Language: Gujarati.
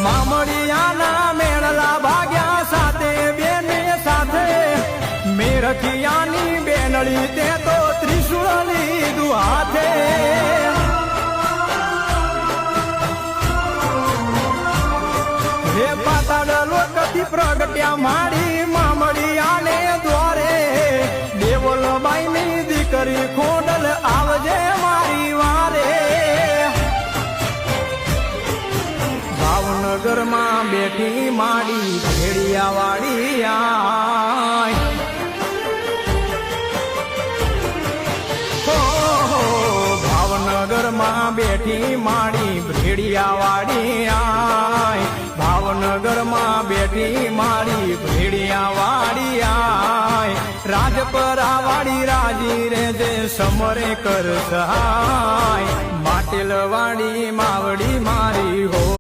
મામડિયાના મેળલા ભાગ્યા સાથે બેને સાથે મેરખિયાની બેનડી તે તો ત્રિશુળ લીધું હાથે હે પાતાળ લોકથી પ્રગટ્યા માડી મામડિયાને દ્વારે દેવલબાઈની દીકરી ખોડલ આવજે મારી વારે ભાવનગરમાં બેઠી માડી ભેડિયા વાળી આય ભાવનગરમાં બેઠી માડી ભેડિયા વાળી આય ભાવનગરમાં બેઠી માડી ભેડિયા વાળી આય રાજપરા વાળી રાજી રે જે સમરે કર સહાય માટેલ વાળી માવડી મારી હો